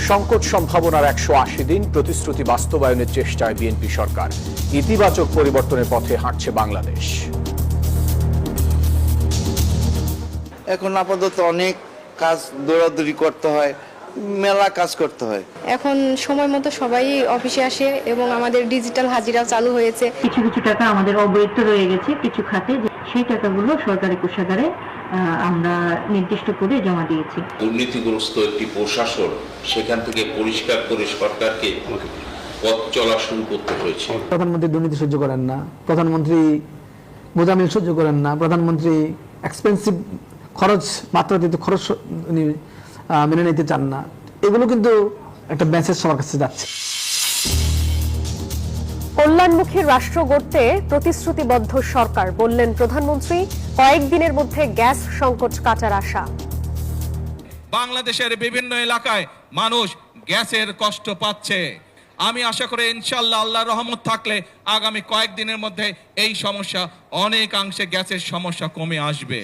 সংকট সম্ভাবনার 180 দিন প্রতিশ্রুতি বাস্তবায়নের চেষ্টায় বিএনপি সরকার। ইতিবাচক পরিবর্তনের পথে হাঁটছে বাংলাদেশ। এখন আপাতত অনেক কাজ দৌড়াদৌড়ি করতে হয়, মেলা কাজ করতে হয়। এখন সময় মতো সবাই অফিসে আসে এবং আমাদের ডিজিটাল হাজিরা চালু হয়েছে। কিছু কিছু টাকা আমাদের অবৈধ রয়ে গেছে কিছু খাতে, সেই টাকাগুলো সরকারি কোষাগারে আমরা নির্দিষ্ট করে জমা দিয়েছি। দুর্নীতিগ্রস্ত একটি প্রশাসন, সেখান থেকে পরিষ্কার করে সরকারকে পথ চলা শুরু করতে হয়েছে। প্রধানমন্ত্রী দুর্নীতি সহ্য করেন না, প্রধানমন্ত্রী মোজামিল সহ্য করেন না, প্রধানমন্ত্রী এক্সপেন্সিভ খরচ মাত্রাতীত খরচ মেনে নিতে চান না। এগুলো কিন্তু একটা মেসেজ সবার কাছে যাচ্ছে। কল্যাণমুখী রাষ্ট্র গড়তে প্রতিশ্রুতিবদ্ধ সরকার, বললেন প্রধানমন্ত্রী। কয়েকদিনের মধ্যে গ্যাস সংকট কাটার আশা। বাংলাদেশের বিভিন্ন এলাকায় মানুষ গ্যাসের কষ্ট পাচ্ছে। আমি আশা করি ইনশাআল্লাহ আল্লাহর রহমত থাকলে আগামী কয়েকদিনের মধ্যে এই সমস্যা অনেকাংশে গ্যাসের সমস্যা কমে আসবে।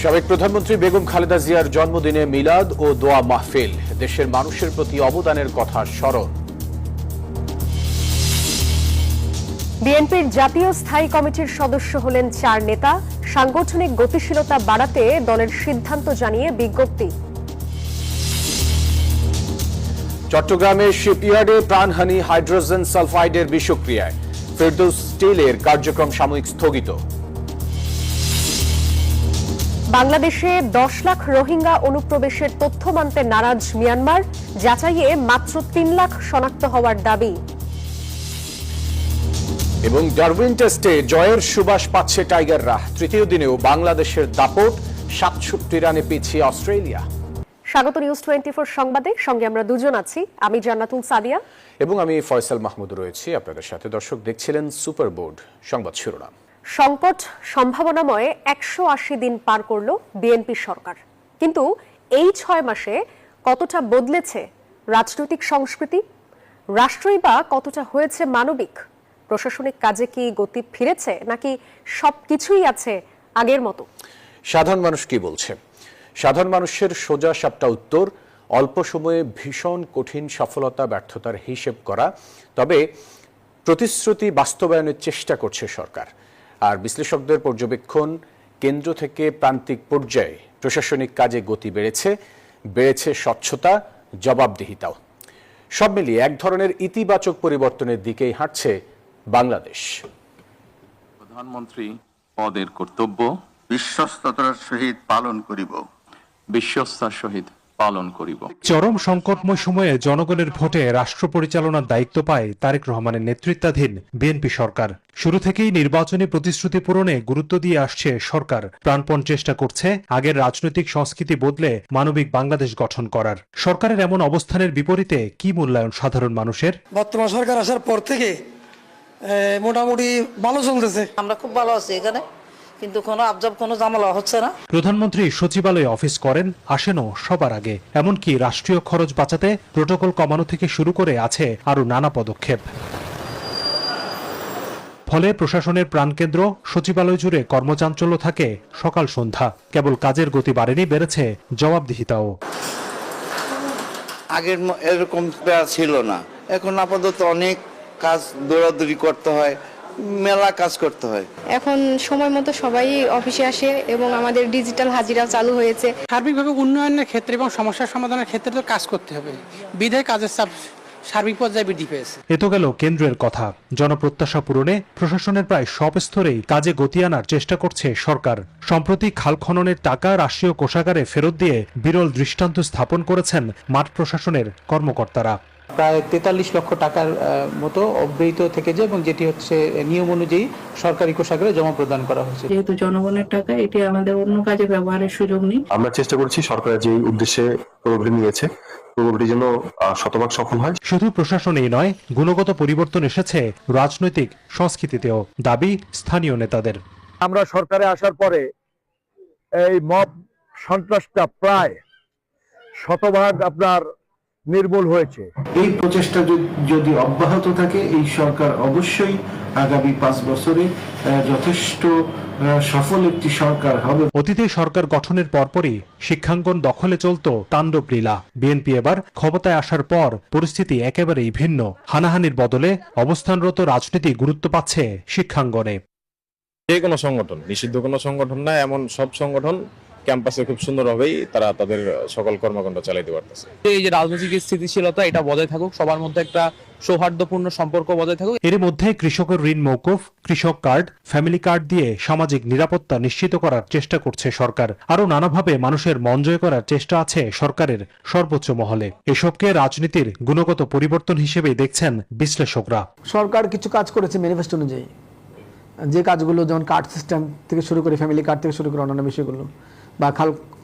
সাবেক প্রধানমন্ত্রী বেগম খালেদা জিয়ার জন্মদিনে মিলাদ ও দোয়া মাহফিল, দেশের মানুষের প্রতি অবদানের কথা স্মরণ। বিএনপির জাতীয় স্থায়ী কমিটির সদস্য হলেন 4 নেতা। সাংগঠনিক গতিশীলতা বাড়াতে দলের সিদ্ধান্ত জানিয়ে বিজ্ঞপ্তি। চট্টগ্রামের শিপইয়ার্ডে প্রাণহানি হাইড্রোজেন সালফাইডের বিষক্রিয়ায় ফেরদৌস স্টিলের কার্যক্রম সাময়িক স্থগিত। বাংলাদেশে 10 লাখ রোহিঙ্গা অনুপ্রবেশের তথ্য মানতে নারাজ মিয়ানমার, যাচাইয়ে মাত্র 3 লাখ শনাক্ত হওয়ার দাবি। এবং ডারউইন টেস্টে জয়ের সুবাস পাচ্ছে টাইগাররা, তৃতীয় দিনেও বাংলাদেশের দাপট, 67 রানে পিছিয়ে অস্ট্রেলিয়া। স্বাগত নিউজ 24 সংবাদে, সঙ্গে আমরা দুজন আছি। আমি জান্নাতুল সাদিয়া এবং আমি ফয়সাল মাহমুদ রয়েছি আপনাদের সাথে। দর্শক, দেখছিলেন সুপার বোর্ড সংবাদ শিরোনাম। সংকট সম্ভাবনাময় 180 দিন পার করল বিএনপি সরকার, কিন্তু এই 6 মাসে কতটা বদলেছে রাজনৈতিক সংস্কৃতি? রাষ্ট্রই বা কতটা হয়েছে মানবিক? প্রশাসনিক কাজে কি গতি ফিরেছে, নাকি সবকিছুই আছে আগের মতো? সাধারণ মানুষ কি বলছে? সাধারণ মানুষের সোজা সাপটা উত্তর, অল্প সময়ে ভীষণ কঠিন সফলতা ব্যর্থতার হিসেব করা, তবে প্রতিশ্রুতি বাস্তবায়নের চেষ্টা করছে সরকার। আর বিশ্লেষকদের পর্যবেক্ষণ, কেন্দ্র থেকে প্রান্তিক পর্যায়ে প্রশাসনিক কাজে গতি বেড়েছে স্বচ্ছতা, জবাবদিহিতাও। সব মিলিয়ে এক ধরনের ইতিবাচক পরিবর্তনের দিকেই হাঁটছে বাংলাদেশ। প্রধানমন্ত্রী পদের কর্তব্য বিশ্বস্ততার সহিত পালন করিব, বিশ্বস্তার সহিত পালন করিব। চরম সংকটময় সময়ে জনগণের ভোটে রাষ্ট্র পরিচালনার দায়িত্ব পায় তারেক রহমানের নেতৃত্বাধীন বিএনপি সরকার। শুরু থেকেই নির্বাচনী প্রতিশ্রুতি পূরণে গুরুত্ব দিয়ে আসছে সরকার। প্রাণপণ চেষ্টা করছে আগের রাজনৈতিক সংস্কৃতি বদলে মানবিক বাংলাদেশ গঠন করার। সরকারের এমন অবস্থানের বিপরীতে কি মূল্যায়ন সাধারণ মানুষের? বর্তমান সরকার আসার পর থেকে মোটামুটি ভালো চলতেছে। আমরা খুব ভালো আছি এখানে, কিন্তু কোনো আবজব কোনো ঝামেলা হচ্ছে না। প্রধানমন্ত্রী সচিবালয়ে অফিস করেন, আসেনও সবার আগে। এমনকি রাষ্ট্রীয় খরচ বাঁচাতে প্রটোকল কমানো থেকে শুরু করে আছে আরো নানা পদক্ষেপ। ফলে প্রশাসনের প্রাণকেন্দ্র সচিবালয় জুড়ে কর্মচাঞ্চল্য থাকে সকাল সন্ধ্যা। কেবল কাজের গতি বাড়েনি, বেড়েছে জবাবদিহিতাও। আগের এরকম ছিল না, এখন আপাতত অনেক কাজ দৌড়াদৌড়ি করতে হয়, মেলা কাজ করতে হয়। এখন সময় মতো সবাই অফিসে আসে এবং আমাদের ডিজিটাল হাজিরা চালু হয়েছে। সার্বিকভাবে উন্নয়নের ক্ষেত্রে এবং সমস্যা সমাধানের ক্ষেত্রে তো কাজ করতে হবে, বিধায় কাজের চাপ সার্বিক পর্যায়ে বৃদ্ধি পেয়েছে। এ তো গেল কেন্দ্রের কথা। জনপ্রত্যাশা পূরণে প্রশাসনের প্রায় সব স্তরেই কাজে গতি আনার চেষ্টা করছে সরকার। সম্প্রতি খাল খননের টাকা রাষ্ট্রীয় কোষাগারে ফেরত দিয়ে বিরল দৃষ্টান্ত স্থাপন করেছেন মাঠ প্রশাসনের কর্মকর্তারা। প্রায় 43 লক্ষ টাকার মতো অব্যয়িত থেকে যায়, এবং যেটি হচ্ছে নিয়ম অনুযায়ী সরকারি কোষাগারে জমা প্রদান করা হয়েছে। যেহেতু জনগণের টাকা, এটি আমাদের অন্য কাজে ব্যবহারের সুযোগ নেই। আমরা চেষ্টা করছি সরকারের যে উদ্দেশ্যে প্রোগ্রাম নিয়েছে প্রোগ্রামটি যেন শতভাগ সফল হয়। শুধু প্রশাসনেই নয়, গুণগত পরিবর্তন এসেছে রাজনৈতিক সংস্কৃতিতেও, দাবি স্থানীয় নেতাদের। আমরা সরকারে আসার পরে এই মব সন্ত্রাসটা প্রায় শতভাগ আপনার নির্মূল হয়েছে। এই প্রচেষ্টা যদি অব্যাহত থাকে, এই সরকার অবশ্যই আগামী 5 বছরে যথেষ্ট সফল একটি সরকার হবে। অতীতে সরকার গঠনের পরপরই শিক্ষাঙ্গন দখলে চলত তাণ্ডব লীলা। বিএনপি এবার ক্ষমতায় আসার পর পরিস্থিতি একেবারেই ভিন্ন। হানাহানির বদলে অবস্থানরত রাজনীতি গুরুত্ব পাচ্ছে শিক্ষাঙ্গনে। যে কোনো সংগঠন, নিষিদ্ধ কোনো সংগঠন না, এমন সব সংগঠন ক্যাম্পাসে খুব সুন্দরভাবেই তারা তাদের সকল কর্মকাণ্ড চালাইতে পারতেছে। এই যে রাজনৈতিক স্থিতিশীলতা, এটা বজায় থাকুক, সবার মধ্যে একটা সৌহার্দ্যপূর্ণ সম্পর্ক বজায় থাকুক। এর মধ্যে কৃষকের ঋণ মওকুফ, কৃষক কার্ড, ফ্যামিলি কার্ড দিয়ে সামাজিক নিরাপত্তা নিশ্চিত করার চেষ্টা করছে সরকার। আরও নানাভাবে মানুষের মন জয় করার চেষ্টা আছে সরকারের সর্বোচ্চ মহলে। এসবকে রাজনীতির গুণগত পরিবর্তন হিসেবেই দেখছেন বিশ্লেষকরা। সরকার কিছু কাজ করেছে ম্যানিফেস্টো অনুযায়ী, যে কাজগুলো যেমন কার্ড সিস্টেম থেকে শুরু করে ফ্যামিলি কার্ড থেকে শুরু করে অন্যান্য বিষয়গুলো বা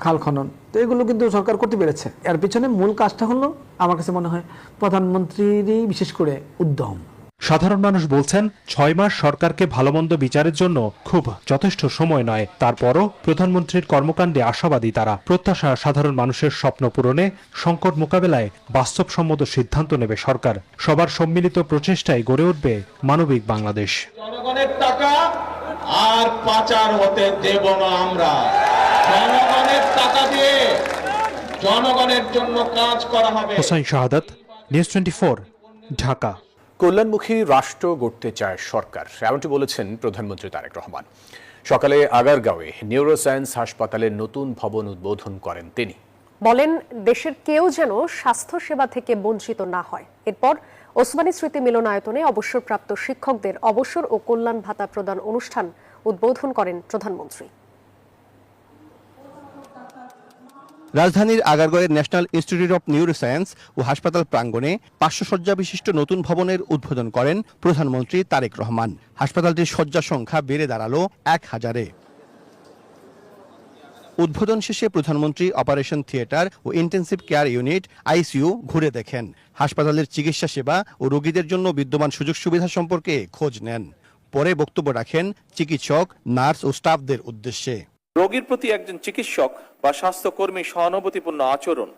খাল খনন, তো এগুলো কিন্তু সরকার করতে পেরেছে। এর পিছনে মূল কাজটা হলো আমার কাছে মনে হয় প্রধানমন্ত্রীরই বিশেষ করে উদ্যম। সাধারণ মানুষ বলছেন 6 মাস সরকারকে ভালোমন্দ বিচারের জন্য খুব যথেষ্ট সময় নয়। তারপরও প্রধানমন্ত্রীর কর্মকাণ্ডে আশাবাদী তারা। প্রত্যাশা সাধারণ মানুষের স্বপ্ন পূরণে, সংকট মোকাবেলায় বাস্তবসম্মত সিদ্ধান্ত নেবে সরকার। সবার সম্মিলিত প্রচেষ্টায় গড়ে উঠবে মানবিক বাংলাদেশ। জনগণের টাকা আর পাচার হতে দেব না আমরা। জনগণের টাকা দিয়ে জনগণের জন্য কাজ করা হবে। হোসাইন শাহাদাত, নিউজ 24, ঢাকা। কল্যাণমুখী রাষ্ট্র গড়তে চায় সরকার, এমনটি বলেছেন প্রধানমন্ত্রী তারেক রহমান। সকালে আগারগাঁওয়ে নিউরোসায়েন্স হাসপাতালের নতুন ভবন উদ্বোধন করেন তিনি। বলেন, দেশের কেউ যেন স্বাস্থ্য সেবা থেকে বঞ্চিত না হয়। এরপর ওসমানী স্মৃতি মিলনায়তনে অবসরপ্রাপ্ত শিক্ষকদের অবসর ও কল্যাণ ভাতা প্রদান অনুষ্ঠান উদ্বোধন করেন প্রধানমন্ত্রী। রাজধানীর আগারগাঁওয়ের ন্যাশনাল ইনস্টিটিউট অব নিউরোসায়েন্স ও হাসপাতাল প্রাঙ্গণে 500 শয্যা বিশিষ্ট নতুন ভবনের উদ্বোধন করেন প্রধানমন্ত্রী তারেক রহমান। হাসপাতালটির শয্যা সংখ্যা বেড়ে দাঁড়ালো 1000-এ। উদ্বোধন শেষে প্রধানমন্ত্রী অপারেশন থিয়েটার ও ইন্টেন্সিভ কেয়ার ইউনিট আইসিইউ ঘুরে দেখেন। হাসপাতালের চিকিৎসা সেবা ও রোগীদের জন্য বিদ্যমান সুযোগ সুবিধা সম্পর্কে খোঁজ নেন। পরে বক্তব্য রাখেন চিকিৎসক, নার্স ও স্টাফদের উদ্দেশ্যে। রোগীর প্রতি একজন চিকিৎসক বা স্বাস্থ্যকর্মী সহানুভূতিপূর্ণ আচরণ,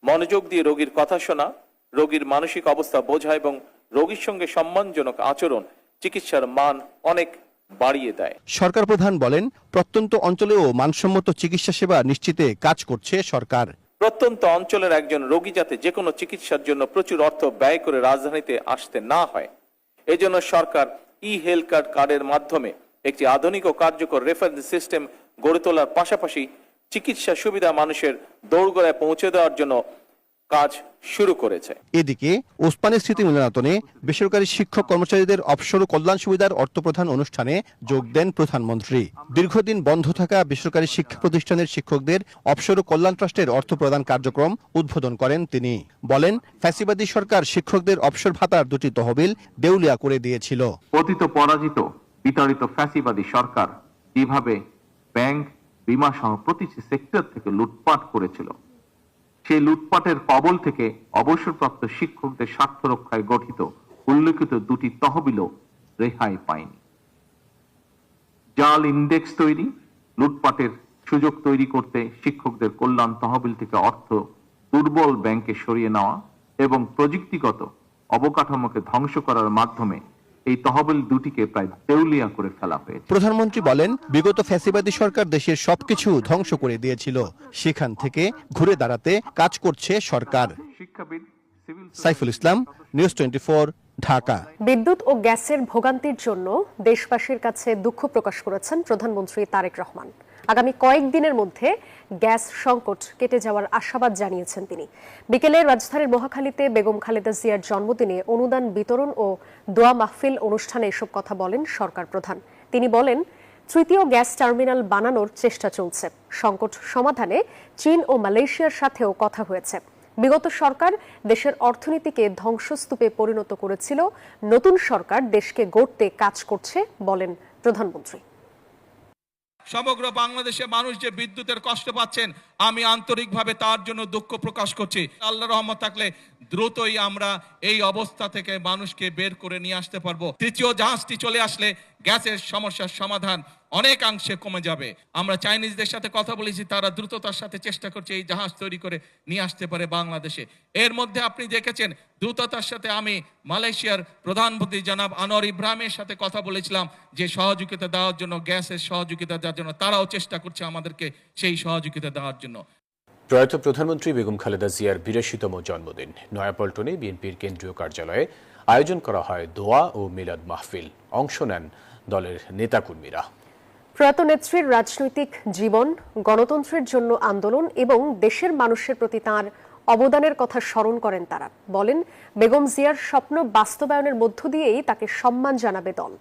মনোযোগ দিয়ে রোগীর কথা শোনা, রোগীর মানসিক অবস্থা বোঝা এবং রোগীর সঙ্গে সম্মানজনক আচরণ চিকিৎসার মান অনেক বাড়িয়ে দেয়। সরকার প্রধান বলেন, প্রত্যন্ত অঞ্চলেও মানসম্মত চিকিৎসা সেবা নিশ্চিতে কাজ করছে সরকার। প্রত্যন্ত অঞ্চলের একজন রোগী যাতে যে কোনো চিকিৎসার জন্য প্রচুর অর্থ ব্যয় করে রাজধানীতে আসতে না হয়, এজন্য সরকার হেলথ কার্ডের মাধ্যমে একটি আধুনিক ও কার্যকর রেফারেন্স সিস্টেম গড়ে তোলার পাশাপাশি চিকিৎসা সুবিধা মানুষের দোরগোড়ায় পৌঁছে দেওয়ার জন্য কাজ শুরু করেছে। এদিকে ওসমানী স্মৃতি মিলনায়তনে বেসরকারি শিক্ষক কর্মচারীদের অবসর ও কল্যাণ সুবিধার অর্থপ্রদান অনুষ্ঠানে যোগ দেন প্রধানমন্ত্রী। দীর্ঘদিন বন্ধ থাকা বেসরকারি শিক্ষা প্রতিষ্ঠানের শিক্ষকদের অবসর ও কল্যাণ ট্রাস্টের অর্থ প্রদান কার্যক্রম উদ্বোধন করেন তিনি। বলেন, ফ্যাসিবাদী সরকার শিক্ষকদের অবসর ভাতার 2টি তহবিল দেউলিয়া করে দিয়েছিল। অতীত পরাজিত বিতাড়িত ফ্যাসিবাদী সরকার যেভাবে ব্যাংক, বীমা সহ প্রতিটি সেক্টর থেকে লুটপাট করেছিল, সেই লুটপাটের কবল থেকে অবসরপ্রাপ্ত শিক্ষকদের স্বার্থ রক্ষায় গঠিত উল্লেখিত 2টি তহবিলও রেহাই পায়নি। জাল ইন্ডেক্স তৈরি, লুটপাটের সুযোগ তৈরি করতে শিক্ষকদের কল্যাণ তহবিল থেকে অর্থ দুর্বল ব্যাংকে সরিয়ে নেওয়া এবং প্রযুক্তিগত অবকাঠামোকে ধ্বংস করার মাধ্যমে এই তহবিল 2টিকে প্রায় দেউলিয়া করে ফেলা হয়েছে। প্রধানমন্ত্রী বলেন, বিগত ফ্যাসিবাদী সরকার দেশের সবকিছু ধ্বংস করে দিয়েছিল, সেখান থেকে ঘুরে দাঁড়াতে কাজ করছে সরকার। সাইফুল ইসলাম, নিউজ 24, ঢাকা। বিদ্যুৎ ও গ্যাসের ভোগান্তির জন্য দেশবাসীর কাছে দুঃখ প্রকাশ করেছেন প্রধানমন্ত্রী তারেক রহমান। আগামী কয়েকদিনের মধ্যে গ্যাস সংকট কেটে যাওয়ার আশাবাদ জানিয়েছেন তিনি। বিকেলে রাজধানীর মহাখালীতে বেগম খালেদা জিয়ার জন্মদিনে অনুদান বিতরণ ও দোয়া মাহফিল অনুষ্ঠানে এসব কথা বলেন সরকার প্রধান। তিনি বলেন, 3য় গ্যাস টার্মিনাল বানানোর চেষ্টা চলছে। সংকট সমাধানে চীন ও মালয়েশিয়ার সাথেও কথা হয়েছে। বিগত সরকার দেশের অর্থনীতিকে ধ্বংসস্তূপে পরিণত করেছিল, নতুন সরকার দেশকে গড়তে কাজ করছে বলেন প্রধানমন্ত্রী। সমগ্র বাংলাদেশে মানুষ যে বিদ্যুতের কষ্ট পাচ্ছেন, আমি আন্তরিকভাবে তার জন্য দুঃখ প্রকাশ করছি। আল্লাহর রহমত থাকলে দ্রুতই আমরা এই অবস্থা থেকে মানুষকে বের করে নিয়ে আসতে পারবো। 3য় জাহাজটি চলে আসলে গ্যাসের সমস্যার সমাধান অনেকাংশে কমে যাবে। আমরা চাইনিজদের সাথে কথা বলেছি, তারা দ্রুততার সাথে চেষ্টা করছে এই জাহাজ তৈরি করে নিয়ে আসতে পারে বাংলাদেশে। এর মধ্যে আপনি দেখেছেন দ্রুততার সাথে আমি মালয়েশিয়ার প্রধানমন্ত্রী জনাব আনোয়ার ইব্রাহিমের সাথে কথা বলেছিলাম যে সহযোগিতা দেওয়ার জন্য, গ্যাসের সহযোগিতা দেওয়ার জন্য। তারাও চেষ্টা করছে আমাদেরকে সেই সহযোগিতা দেওয়ার জন্য। প্রয়াত প্রধানমন্ত্রী বেগম খালেদা জিয়ার ৮২তম জন্মদিন নয়াপল্টনে বিএনপির কেন্দ্রীয় কার্যালয়ে আয়োজন করা হয় দোয়া ও মিলাদ মাহফিল। অংশ নেন দলের নেতাকর্মীরা। প্রয়াত নেত্রীর রাজনৈতিক জীবন, গণতন্ত্রের জন্য আন্দোলন এবং দেশের মানুষের প্রতি তাঁর অবদানের কথা স্মরণ করেন তারা। বলেন, বেগম জিয়ার স্বপ্ন বাস্তবায়নের মধ্য দিয়েই তাকে সম্মান জানাবে দল।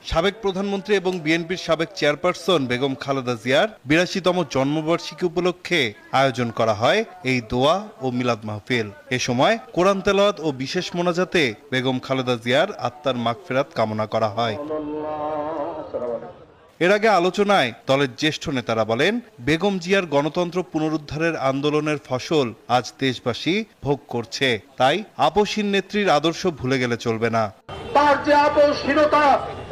সাবেক প্রধানমন্ত্রী এবং বিএনপির সাবেক চেয়ারপারসন বেগম খালেদা জিয়ার ৮২তম জন্মবার্ষিকী উপলক্ষে আয়োজন করা হয় এই দোয়া ও মিলাদ মাহফিল। এ সময় কোরআন তেলাওয়াত ও বিশেষ মোনাজাতে বেগম খালেদা জিয়ার আত্মার মাগফিরাত কামনা করা হয়। এর আগে আলোচনায় দলের জ্যেষ্ঠ নেতারা বলেন, বেগম জিয়ার গণতন্ত্র পুনরুদ্ধারের আন্দোলনের ফসল আজ দেশবাসী ভোগ করছে, তাই আপসহীন নেত্রীর আদর্শ ভুলে গেলে চলবে না। তার যে আপসহীনতা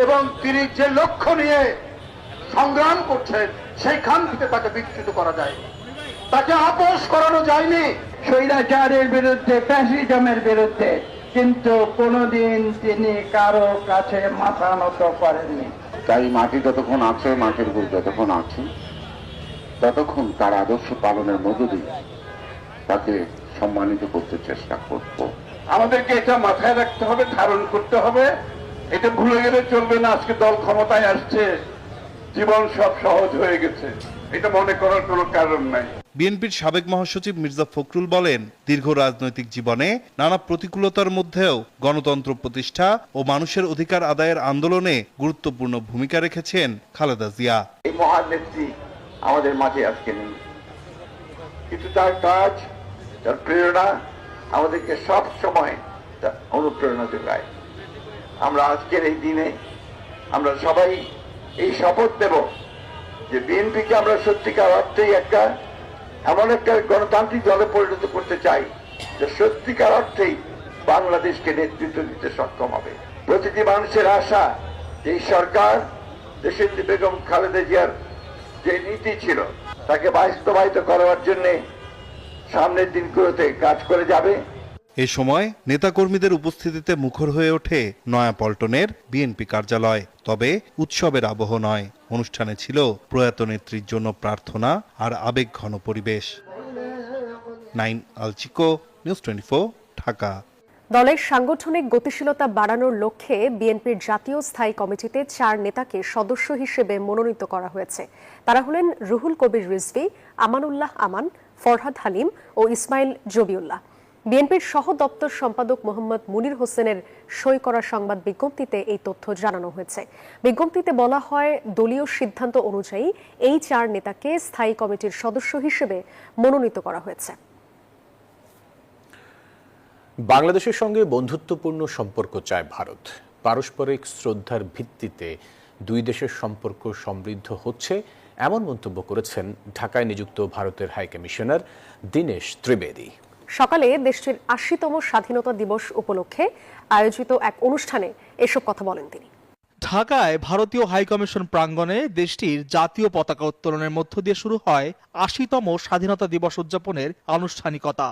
এবং তিনি যে লক্ষ্য নিয়ে সংগ্রাম করছেন, সেইখান থেকে তাকে বিচ্যুত করা যায়, তাকে আপোষ করানো যায়নি। স্বৈরাচারের বিরুদ্ধে, ফ্যাসিজমের বিরুদ্ধে, কিন্তু কোনোদিন তিনি কারো কাছে মাথা নত করেননি। তাই মাটি যতক্ষণ আছে, মাটির উপর যতক্ষণ আছে, ততক্ষণ তার আদর্শ পালনের মধ্য দিয়ে তাকে সম্মানিত করতে চেষ্টা করব। আমাদেরকে এটা মাথায় রাখতে হবে, ধারণ করতে হবে, এটা ভুলে গেলে চলবে না। আজকে দল ক্ষমতায় আসছে, জীবন সব সহজ হয়ে গেছে, এটা মনে করার কোনো কারণ নাই। বিএনপির সাবেক মহাসচিব মির্জা ফখরুল বলেন, দীর্ঘ রাজনৈতিক জীবনে নানা প্রতিকূলতার মধ্যেও গণতন্ত্র প্রতিষ্ঠা ও মানুষের অধিকার আদায়ের আন্দোলনে গুরুত্বপূর্ণ ভূমিকা রেখেছেন খালেদা জিয়া। এই মহান নেত্রী আমাদের মাঝে আজকে নেই, কিন্তু তার কাজ, তার প্রেরণা আমাদেরকে সব সময় অনুপ্রেরণা যোগায়। আমরা আজকের এই দিনে আমরা সবাই এই শপথ নেব যে বিএনপিকে আমরা সত্যিকার অর্থেই এমন একটা গণতান্ত্রিক দলে পরিণত করতে চাই যে সত্যিকার অর্থেই বাংলাদেশকে নেতৃত্ব দিতে সক্ষম হবে। প্রতিটি মানুষের আশা এই সরকার দেশের বেগম খালেদা জিয়ার যে নীতি ছিল তাকে বাস্তবায়িত করার জন্য সামনের দিনগুলোতে কাজ করে যাবে। এ সময় নেতাকর্মীদের উপস্থিতিতে মুখর হয়ে ওঠে নয়াপল্টনের বিএনপি কার্যালয়। তবে উৎসবের আবহ নয়, অনুষ্ঠানে ছিল প্রয়াত নেত্রীর জন্য প্রার্থনা আর আবেগঘন পরিবেশ। নাইম আল চিকো, নিউজ 24, ঢাকা। দলের সাংগঠনিক গতিশীলতা বাড়ানোর লক্ষ্যে বিএনপির জাতীয় স্থায়ী কমিটিতে 4 নেতাকে সদস্য হিসেবে মনোনীত করা হয়েছে। তারা হলেন রুহুল কবির রিজভী, আমানুল্লাহ আমান, ফরহাদ হালিম ও ইসমাইল জবিউল্লাহ। বিএনপির সহ দপ্তর সম্পাদক মোহাম্মদ মুনির হোসেনের সই করা সংবাদ বিজ্ঞপ্তিতে এই তথ্য জানানো হয়েছে। বিজ্ঞপ্তিতে বলা হয়, দলীয় সিদ্ধান্ত অনুযায়ী এই 4 নেতাকে স্থায়ী কমিটির সদস্য হিসেবে মনোনীত করা হয়েছে। বাংলাদেশের সঙ্গে বন্ধুত্বপূর্ণ সম্পর্ক চায় ভারত। পারস্পরিক শ্রদ্ধার ভিত্তিতে দুই দেশের সম্পর্ক সমৃদ্ধ হচ্ছে, এমন মন্তব্য করেছেন ঢাকায় নিযুক্ত ভারতের হাইকমিশনার দীনেশ ত্রিবেদী। সকালে দেশটির ৮০তম স্বাধীনতা দিবস উপলক্ষে আয়োজিত এক অনুষ্ঠানে এসব কথা বলেন তিনি। ঢাকায় ভারতীয় হাইকমিশন প্রাঙ্গণে দেশটির জাতীয় পতাকা উত্তোলনের মধ্য দিয়ে শুরু হয় ৮০তম স্বাধীনতা দিবস উদযাপনের আনুষ্ঠানিকতা।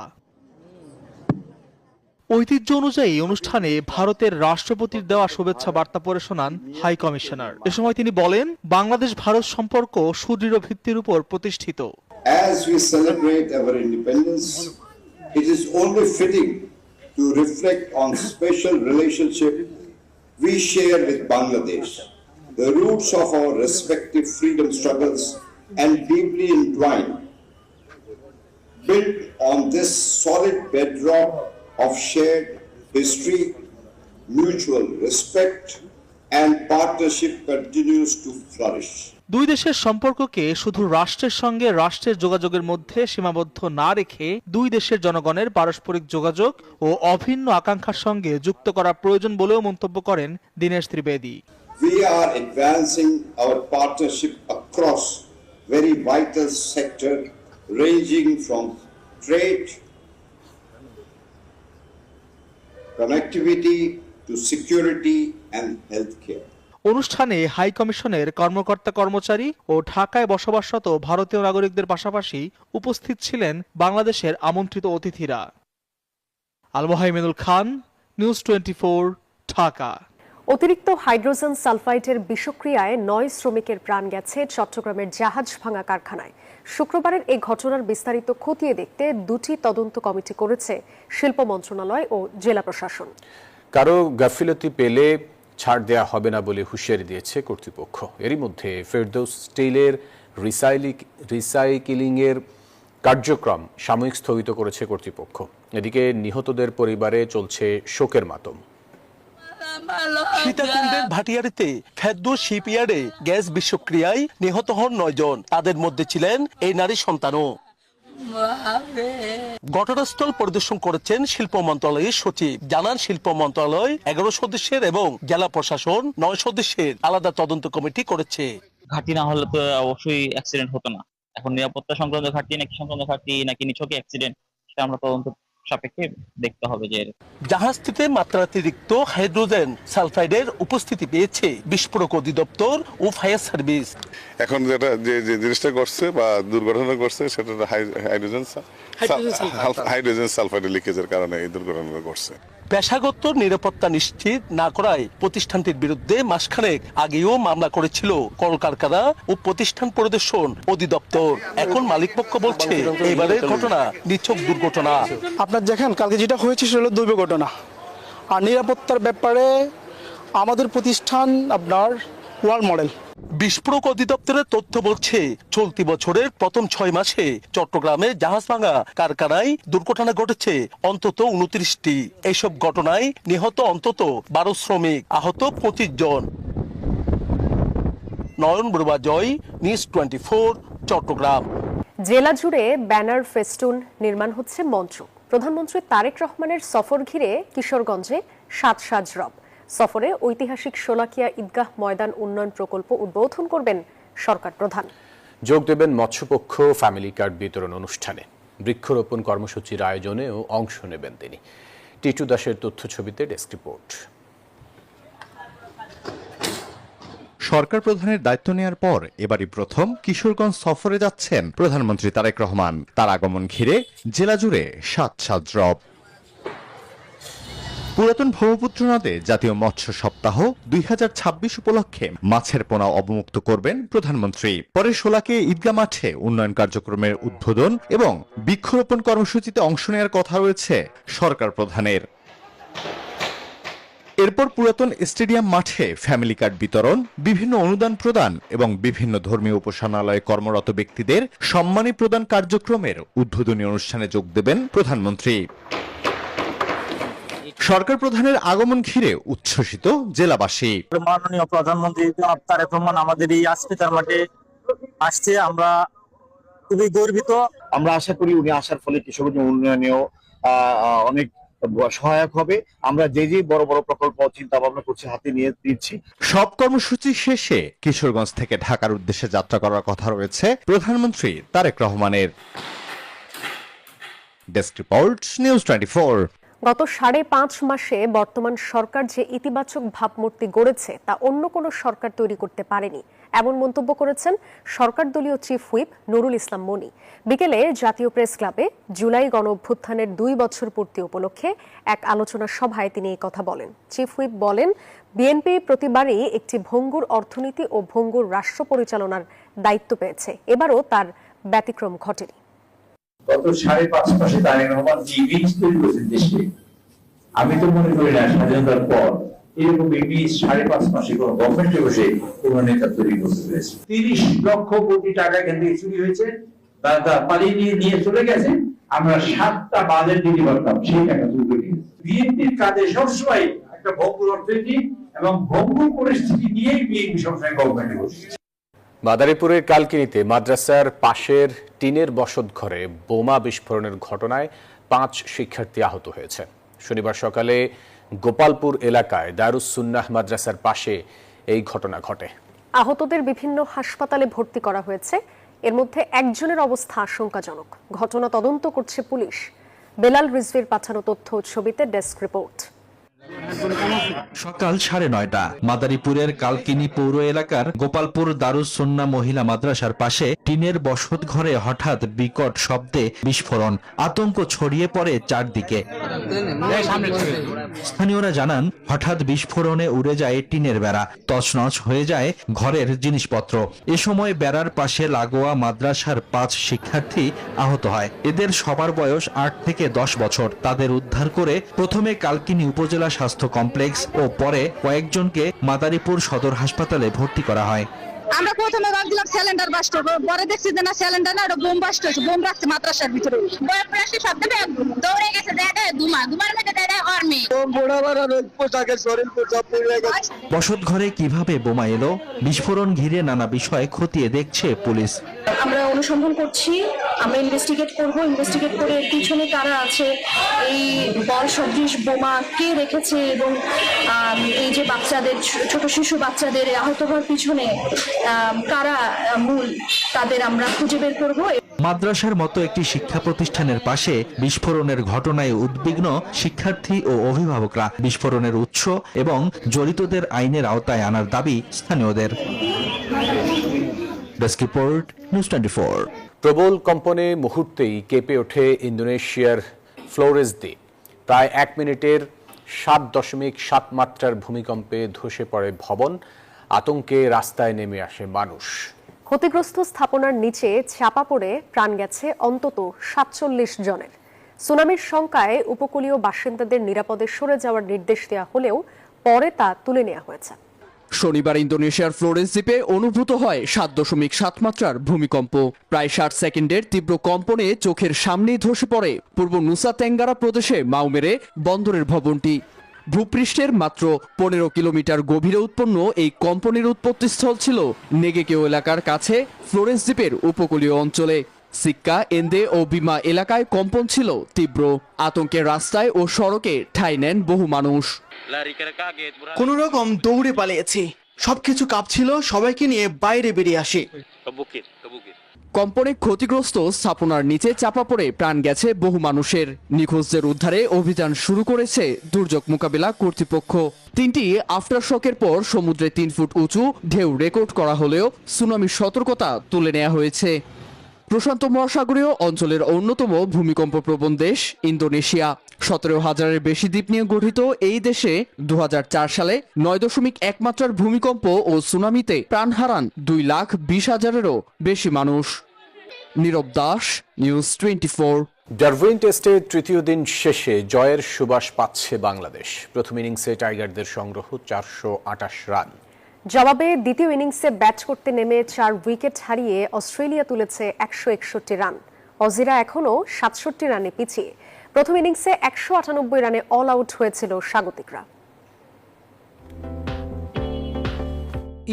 ঐতিহ্য অনুযায়ী অনুষ্ঠানে ভারতের রাষ্ট্রপতির দেওয়া শুভেচ্ছা বার্তা পড়ে শোনান হাই কমিশনার। এ সময় তিনি বলেন, বাংলাদেশ ভারত সম্পর্ক সুদৃঢ় ভিত্তির উপর প্রতিষ্ঠিত। As we celebrate our independence, it is only fitting to reflect on special relationship we share with Bangladesh, the roots of our respective freedom struggles and deeply entwined, built on this solid bedrock of shared history, mutual respect and partnership continues to flourish. দুই দেশের সম্পর্ককে শুধু রাষ্ট্রের সঙ্গে রাষ্ট্রের যোগাযোগের মধ্যে সীমাবদ্ধ না রেখে দুই দেশের জনগণের পারস্পরিক যোগাযোগ ও অভিন্ন আকাঙ্ক্ষার সঙ্গে যুক্ত করা প্রয়োজন বলেও মন্তব্য করেন Dinesh Trivedi. We are advancing our partnership across very vital sector ranging from trade, connectivity to security and healthcare. অনুষ্ঠানে হাই কমিশনের কর্মকর্তা কর্মচারী ও ঢাকায় বসবাসরত ভারতীয় নাগরিকদের পাশাপাশি উপস্থিত ছিলেন বাংলাদেশের আমন্ত্রিত অতিথিরা। আল মোহাইমিনুল খান, নিউজ 24, ঢাকা। অতিরিক্ত হাইড্রোজেন সালফাইডের বিষক্রিয়ায় 9 শ্রমিকের প্রাণ গেছে চট্টগ্রামের জাহাজ ভাঙা কারখানায়। শুক্রবারের এই ঘটনার বিস্তারিত খতিয়ে দেখতে 2টি তদন্ত কমিটি করেছে শিল্প মন্ত্রণালয় ও জেলা প্রশাসন। কারো গাফিলতি পেলে ছাড় দেয়া হবে না বলে হুঁশিয়ারি দিয়েছে কর্তৃপক্ষ। এরই মধ্যে ফেরদৌস স্টিলের রিসাইক্লিংয়ের কার্যক্রম সাময়িক স্থগিত করেছে কর্তৃপক্ষ। এদিকে নিহতদের পরিবারে চলছে শোকের মাতম। সীতাকুণ্ডের ভাটিয়ারিতে ফেরদৌস শিপইয়ার্ডে গ্যাস বিষক্রিয়ায় নিহত হন 9 জন। তাদের মধ্যে ছিলেন এই নারী সন্তানও। ঘটনাস্থল পরিদর্শন করেছেন শিল্প মন্ত্রণালয়ের সচিব। জানান শিল্প মন্ত্রণালয় 11 সদস্যের এবং জেলা প্রশাসন 9 সদস্যের আলাদা তদন্ত কমিটি করেছে। ঘাটতি না হলে তো অবশ্যই অ্যাক্সিডেন্ট হতো না। এখন নিরাপত্তা সংক্রান্ত ঘাটতি নাকি নিছক অ্যাক্সিডেন্ট, সেটা আমরা তদন্ত সাপেক্ষে দেখতে হবে। যে জাহাজটিতে মাত্রাতিরিক্ত হাইড্রোজেন সালফাইডের উপস্থিতি পেয়েছে বিস্ফোরক অধিদপ্তর ও ফায়ার সার্ভিস। এখন যেটা যে জিনিসটা করছে বা দুর্ঘটনা করছে সেটা হাইড্রোজেন সালফাইডের লিকেজের কারণে এই দুর্ঘটনা করছে। পেশাগত নিরাপত্তা নিশ্চিত না করায় প্রতিষ্ঠানটির বিরুদ্ধে মাসখানেক আগেও মামলা করেছিল কলকারখানা ও প্রতিষ্ঠান পরিদর্শন অধিদপ্তর। এখন মালিকপক্ষ বলছে এবারের ঘটনা নিছক দুর্ঘটনা। আপনার দেখেন কালকে যেটা হয়েছে সেটা হলো দৈব ঘটনা। আর নিরাপত্তার ব্যাপারে আমাদের প্রতিষ্ঠান আপনার ওয়ার্ল্ড মডেল। বিস্ফোরক অধিদপ্তরের তথ্য বলছে চলতি বছরের প্রথম 6 মাসে চট্টগ্রামে জাহাজ ভাঙা কারখানায় দুর্ঘটনা ঘটেছে অন্তত 29টি। এইসব ঘটনায় নিহত অন্তত 12 শ্রমিক, আহত 25 জন। নয়ন বড়ুয়া জয়, নিউজ 24, চট্টগ্রাম। জেলা জুড়ে ব্যানার ফেস্টুন নির্মাণ হচ্ছে মঞ্চ। প্রধানমন্ত্রী তারেক রহমানের সফর ঘিরে কিশোরগঞ্জে সাজ রব। সফরে ঐতিহাসিক শোলাকিয়া ঈদগাহ ময়দান উন্নয়ন প্রকল্প উদ্বোধন করবেন সরকার প্রধান। যোগ দেবেন মৎস্যপক্ষ ফ্যামিলি কার্ড বিতরণ অনুষ্ঠানে। বৃক্ষরোপণ কর্মসূচির আয়োজনেও অংশ নেবেন তিনি। টিটু দাসের তথ্যছবিতে ডেস্ক রিপোর্ট। সরকার প্রধানের দায়িত্ব নেওয়ার পর এবারই প্রথম কিশোরগঞ্জ সফরে যাচ্ছেন প্রধানমন্ত্রী তারেক রহমান। তার আগমন ঘিরে জেলা জুড়ে সাজ রব। পুরাতন ব্রহ্মপুত্র নদে জাতীয় মৎস্য সপ্তাহ 2026 উপলক্ষে মাছের পোনা অবমুক্ত করবেন প্রধানমন্ত্রী। পরে শোলাকিয়া ঈদগাহ মাঠে উন্নয়ন কার্যক্রমের উদ্বোধন এবং বৃক্ষরোপণ কর্মসূচিতে অংশ নেওয়ার কথা রয়েছে সরকার প্রধানের। এরপর পুরাতন স্টেডিয়াম মাঠে ফ্যামিলি কার্ড বিতরণ, বিভিন্ন অনুদান প্রদান এবং বিভিন্ন ধর্মীয় উপাসনালয়ে কর্মরত ব্যক্তিদের সম্মানী প্রদান কার্যক্রমের উদ্বোধনী অনুষ্ঠানে যোগ দেবেন প্রধানমন্ত্রী। সরকার প্রধানের আগমন ঘিরে উচ্ছ্বসিত জেলাবাসী। মাননীয় প্রধানমন্ত্রী তারেক রহমান আমাদের এই আসপিতার মাঠে আসছে, আমরা খুবই গর্বিত। আমরা আশা করি উনি আসার ফলে কিশোরগঞ্জ উন্নয়নেও অনেক সহায়ক হবে। আমরা যে বড় বড় প্রকল্প চিন্তা ভাবনা করছি হাতে নিয়ে দিচ্ছি। সব কর্মসূচি শেষে কিশোরগঞ্জ থেকে ঢাকার উদ্দেশ্যে যাত্রা করার কথা রয়েছে প্রধানমন্ত্রী তারেক রহমানের। Desk report, news 24। গত 5.5 মাসে বর্তমান সরকার যে ইতিবাচক ভাবমূর্তি গড়েছে তা অন্য কোনো সরকার তৈরি করতে পারেনি, এমন মন্তব্য করেছেন সরকার দলীয় চিফ হুইপ নুরুল ইসলাম মনি। বিকেলে জাতীয় প্রেস ক্লাবে জুলাই গণ অভ্যুত্থানের 2 বছর পূর্তি উপলক্ষে এক আলোচনা সভায় তিনি এই কথা বলেন। চিফ হুইপ বলেন, বিএনপি প্রতিবারই একটি ভঙ্গুর অর্থনীতি ও ভঙ্গুর রাষ্ট্র পরিচালনার দায়িত্ব পেয়েছে, এবারও তার ব্যতিক্রম ঘটেনি। গত 5.5 মাসে তারেক রহমান যে ইমেজ তৈরি করেছেন দেশে, আমি তো মনে করি না স্বাধীনতার পর এরকম ইমেজ 5.5 মাসে কোনো গভর্নমেন্টে বসে কোন নেতা তৈরি করতে পেরেছে। 30 লক্ষ কোটি টাকা এখান থেকে চুরি হয়েছে, তারা পালিয়ে নিয়ে চলে গেছে। আমরা 7টা বাজেট দিতে পারতাম, সেই টাকা চুরি করে নিয়েছে। বিএনপির কাজে সবসময় একটা ভঙ্গুর অর্থনীতি এবং ভঙ্গুর পরিস্থিতি নিয়েই বিএনপি সবসময় গভর্নমেন্টে বসে। মাদারীপুরের কালকিনিতে মাদ্রাসার পাশের টিনের বসতঘরে বোমা বিস্ফোরণের ঘটনায় 5 শিক্ষার্থী আহত হয়েছে। শনিবার সকালে গোপালপুর এলাকায় দারুস সুন্নাহ মাদ্রাসার পাশে এই ঘটনা ঘটে। আহতদের বিভিন্ন হাসপাতালে ভর্তি করা হয়েছে। এর মধ্যে একজনের অবস্থা আশঙ্কাজনক। ঘটনা তদন্ত করছে পুলিশ। বেলাল রিজভির পাঠানো তথ্য ছবিতে ডেস্ক রিপোর্ট। সকাল 9:30 মাদারীপুরের কালকিনি পৌর এলাকার গোপালপুর দারুস সুন্নাহ মহিলা মাদ্রাসার পাশে টিনের বসত ঘরে হঠাৎ বিকট শব্দে বিস্ফোরণ, আতঙ্ক ছড়িয়ে পড়ে চারদিকে। স্থানীয়রা জানান, হঠাৎ বিস্ফোরণে উড়ে যায় টিনের বেড়া, তছনছ হয়ে যায় ঘরের জিনিসপত্র। এ সময় বেড়ার পাশে লাগোয়া মাদ্রাসার 5 শিক্ষার্থী আহত হয়। এদের সবার বয়স 8 থেকে 10 বছর। তাদের উদ্ধার করে প্রথমে কালকিনি উপজেলা স্বাস্থ্য কমপ্লেক্স ও পরে কয়েকজনকে মাদারীপুর সদর হাসপাতালে ভর্তি করা হয়। আমরা প্রথমে ভাবছিলাম সিলিন্ডার বাস্ট হবে, পরে দেখছি যে না সিলিন্ডার না, ওটা বোম বাস্ট হয়েছে, বোম রাখছে মাদ্রাসার ভিতরে। দৌড়ে গেছে, ধুমার মধ্যে আর্মি বসত ঘরে কিভাবে বোমা এলো, বিস্ফোরণ ঘিরে নানা বিষয় খতিয়ে দেখছে পুলিশ। আমরা অনুসন্ধান করছি, আমরা ইনভেস্টিগেট করব, ইনভেস্টিগেট করে পিছনে কারা আছে, এই বল সদৃশ বোমা কে রেখেছে, এবং এই যে বাচ্চাদের, ছোট শিশু বাচ্চাদের আহত হওয়ার পিছনে কারা মূল, তাদের আমরা খুঁজে বের করব। মাদ্রাসার মতো একটি শিক্ষা প্রতিষ্ঠানের পাশে বিস্ফোরণের ঘটনায় উদ্বিগ্ন শিক্ষার্থী ও অভিভাবকরা। বিস্ফোরণের উৎস এবং জড়িতদের আইনের আওতায় আনার দাবি স্থানীয়দের। Desk report, news 24। প্রবল কম্পনে মুহূর্তেই কেঁপে ওঠে ইন্দোনেশিয়ার ফ্লোরেস দ্বীপ। প্রায় 1 মিনিটের 7.7 মাত্রার ভূমিকম্পে ধসে পড়ে ভবন, আতঙ্কে রাস্তায় নেমে আসে মানুষ। ক্ষতিগ্রস্ত স্থাপনার নিচে চাপা পড়ে প্রাণ গেছে অন্তত 47 জনের। সুনামির শঙ্কায় উপকূলীয় বাসিন্দাদের নিরাপদে সরে যাওয়ার নির্দেশ দেওয়া হলেও পরে তা তুলে নেওয়া হয়েছে। শনিবার ইন্দোনেশিয়ার ফ্লোরেস দ্বীপে অনুভূত হয় 7.7 মাত্রার ভূমিকম্প। প্রায় 60 সেকেন্ডের তীব্র কম্পনে চোখের সামনেই ধসে পড়ে পূর্ব নুসা তেঙ্গারা প্রদেশে মাউমেরে বন্দরের ভবনটি। ভূপৃষ্ঠের মাত্র 15 কিলোমিটার গভীরে উৎপন্ন এই কম্পনের উৎপত্তিস্থল ছিল নেগেকেও এলাকার কাছে ফ্লোরেস দ্বীপের উপকূলীয় অঞ্চলে। সিক্কা, এন্দে ও বিমা এলাকায় কম্পন ছিল তীব্র। আতঙ্কের রাস্তায় ও সড়কে ঠাঁই নেন বহু মানুষ। কোন রকম দৌড়ে পালিয়েছি, সবকিছু কাঁপছিল, সবাইকে নিয়ে বাইরে বেরিয়ে আসি। কম্পনে ক্ষতিগ্রস্ত স্থাপনার নিচে চাপা পড়ে প্রাণ গেছে বহু মানুষের। নিখোঁজদের উদ্ধারে অভিযান শুরু করেছে দুর্যোগ মোকাবিলা কর্তৃপক্ষ। 3টি আফটার শকের পর সমুদ্রে 3 ফুট উঁচু ঢেউ রেকর্ড করা হলেও সুনামির সতর্কতা তুলে নেওয়া হয়েছে। প্রশান্ত মহাসাগরীয় অঞ্চলের অন্যতম ভূমিকম্প প্রবণ দেশ ইন্দোনেশিয়া। 17,000-এর বেশি দ্বীপ নিয়ে গঠিত এই দেশে 2004 সালে 9.1 মাত্রার ভূমিকম্প ও সুনামিতে প্রাণ হারান 2,20,000-এরও বেশি মানুষ। নীরব দাস, নিউজ 24। ডারউইন টেস্টে তৃতীয় দিন শেষে জয়ের সুবাস পাচ্ছে বাংলাদেশ। প্রথম ইনিংসে টাইগারদের সংগ্রহ 428 রান। জবাবে দ্বিতীয় ইনিংসে ব্যাট করতে নেমে 4 উইকেট হারিয়ে অস্ট্রেলিয়া তুলেছে 161 রান। অজিরা এখনও 67 রানে পিছিয়ে। প্রথম ইনিংসে 198 রানে অল আউট হয়েছিল স্বাগতিকরা।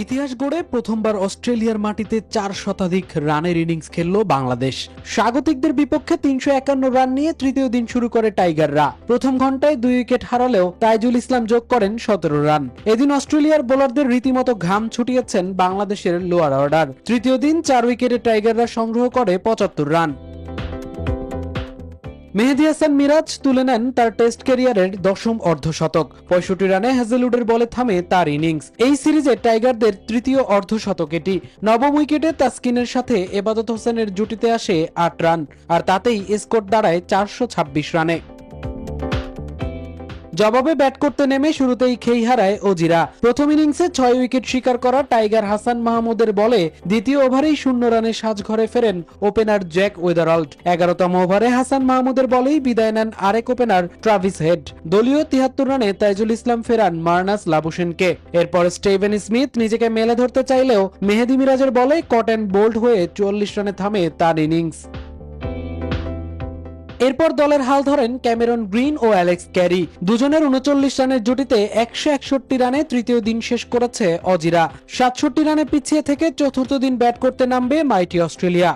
ইতিহাস গড়ে প্রথমবার অস্ট্রেলিয়ার মাটিতে 4 শতাধিক রানের ইনিংস খেলল বাংলাদেশ। স্বাগতিকদের বিপক্ষে 351 রান নিয়ে তৃতীয় দিন শুরু করে টাইগাররা। প্রথম ঘন্টায় 2 উইকেট হারালেও তাইজুল ইসলাম যোগ করেন 17 রান। এদিন অস্ট্রেলিয়ার বোলারদের রীতিমতো ঘাম ছুটিয়েছেন বাংলাদেশের লোয়ার অর্ডার। তৃতীয় দিন 4 উইকেটে টাইগাররা সংগ্রহ করে 75 রান। মেহেদী হাসান মিরাজ তুলে নেন তার টেস্ট ক্যারিয়ারের 10ম অর্ধশতক। 65 রানে হ্যাজেলউডের বলে থামে তার ইনিংস। এই সিরিজে টাইগারদের তৃতীয় অর্ধশতক এটি। নবম উইকেটে তাসকিনের সাথে এবাদত হোসেনের জুটিতে আসে 8 রান, আর তাতেই স্কোর দাঁড়ায় 426 রানে। জবাবে ব্যাট করতে নেমে শুরুতেই খেই হারায় অজিরা। প্রথম ইনিংসে 6 উইকেট শিকার করা টাইগার হাসান মাহমুদের বলে দ্বিতীয় ওভারেই 0 রানে সাজঘরে ফেরেন ওপেনার জ্যাক ওয়েদারল্ড। 11তম ওভারে হাসান মাহমুদের বলেই বিদায় নেন আরেক ওপেনার ট্রাভিস হেড। দলীয় 73 রানে তাইজুল ইসলাম ফেরান মার্নাস লাবুসেনকে। এরপর স্টিভেন স্মিথ নিজেকে মেলে ধরতে চাইলেও মেহেদী মিরাজের বলে কট অ্যান্ড বোল্ড হয়ে 44 রানে থামে তার ইনিংস। এরপর দলের হাল ধরেন ক্যামেরন গ্রিন ও অ্যালেক্স ক্যারি। দুজনের 39 রানের জুটিতে 161 রানে তৃতীয় দিন শেষ করেছে অজিরা। 67 রানে পিছিয়ে থেকে চতুর্থ দিন ব্যাট করতে নামবে মাইটি অস্ট্রেলিয়া।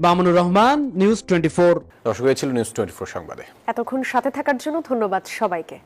বামনুর রহমান, নিউজ 24। দর্শক, ছিল নিউজ 24 সংবাদে। এতক্ষণ সাথে থাকার জন্য ধন্যবাদ সবাইকে।